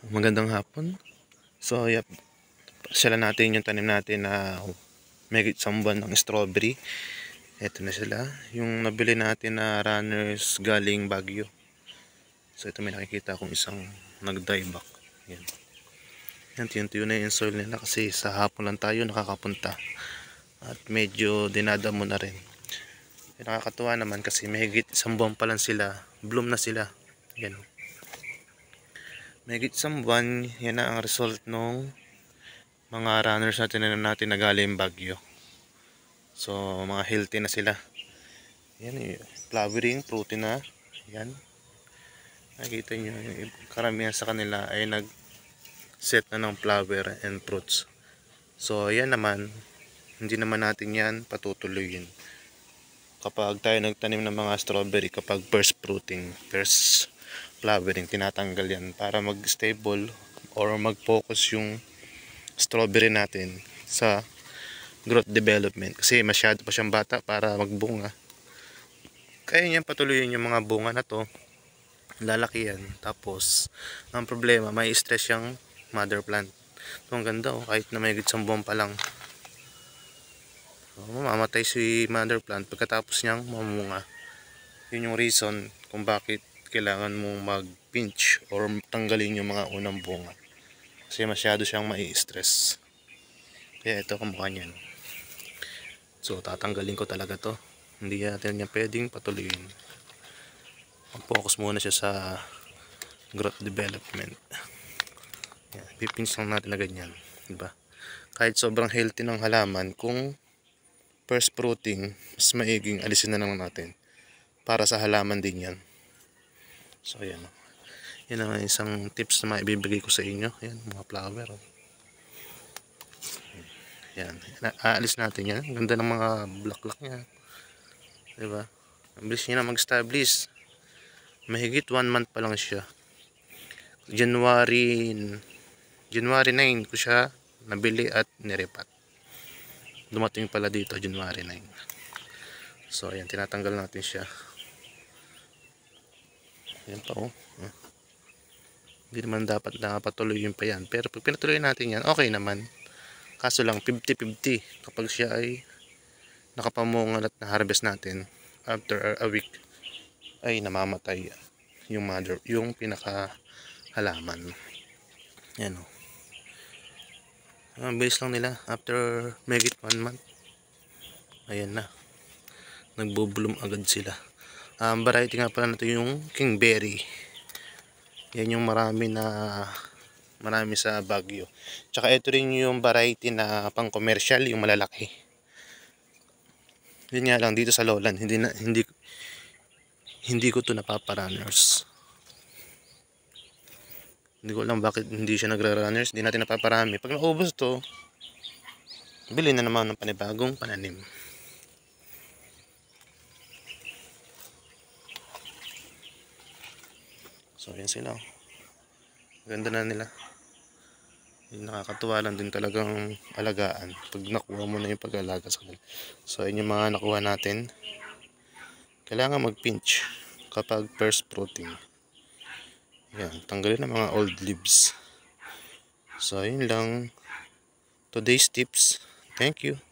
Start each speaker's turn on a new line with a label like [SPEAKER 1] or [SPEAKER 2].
[SPEAKER 1] Magandang hapon. So, sila natin yung tanim natin na may isang buwan ng strawberry. Ito na sila. Yung nabili natin na runners galing Baguio. So, ito may nakikita akong isang nag-dye back. Yan. Yan, tuyo na yung soil nila kasi sa hapon lang tayo nakakapunta. At medyo dinadamo na rin. Nakakatuwa naman kasi mahigit isang buwan pa lang sila. Bloom na sila. Yan. Mahigit isang buwan, yan na ang result nung mga runners natin na galing Baguio. So, mga healthy na sila. Yan, flowering, fruity na. Yan. Nakikita nyo, karamihan sa kanila ay nag-set na ng flower and fruits. So, yan naman, hindi naman natin yan patutuloyin. Kapag tayo nagtanim ng mga strawberry, kapag first fruiting, first flowering, tinatanggal yan para mag-stable or mag-focus yung strawberry natin sa growth development kasi masyado pa siyang bata para magbunga. Kaya niyan patuloyin yung mga bunga na to, lalaki yan. Tapos ang problema, may stress yung mother plant. So, ang ganda kahit na may isang buwan pa lang, mamamatay si mother plant pagkatapos niyang mamunga. Yun yung reason kung bakit kailangan mong mag-pinch or tanggalin yung mga unang bunga kasi masyado siyang mai-stress. Kaya ito kamukha niyan. So tatanggalin ko talaga to. Hindi natin niya pwedeng patuloyin. Focus muna siya sa growth development. Yan, pipinch lang natin na ganyan, diba? Kahit sobrang healthy ng halaman, kung first fruiting, mas maiging alisin na naman natin para sa halaman din yan. So ayan, yan ang isang tips na maibibigay ko sa inyo. Yan, mga flower. Yan, aalis natin yan. Ganda ng mga bulaklak niya, diba? Ang bilis niya na mag-establish. Mahigit 1 month pa lang siya. January 9 ko siya nabili at nirepat. Dumating pala dito January 9. So ayan, tinatanggal natin siya. Ayan pa Hindi naman dapat nakapatuloyin pa yan. Pero pag pinatuloy natin yan, okay naman. Kaso lang 50-50 kapag siya ay nakapamungan at na-harvest natin after a week ay namamatay yung pinaka halaman. Yan o. Ang bilis lang nila after mahigit 1 month. Ayan na. Nagbo-bloom agad sila. Variety nga pala natin yung kingberry. Yan yung marami sa Baguio. Tsaka ito rin yung variety na pang commercial, yung malalaki. Yun nga lang dito sa lowland, hindi ko to napaparunners. Hindi ko alam bakit hindi siya nagra-runners, hindi natin napaparami. Pag naubos to, bili na naman ng panibagong pananim. So yan sila. Ganda na nila. Nakakatuwa lang din talagang alagaan pag nakuha mo na yung pag-alaga sa kanila. So yun yung mga nakuha natin. Kailangan mag-pinch kapag first fruiting. Yan, tanggalin ang mga old leaves. So yun lang today's tips. Thank you.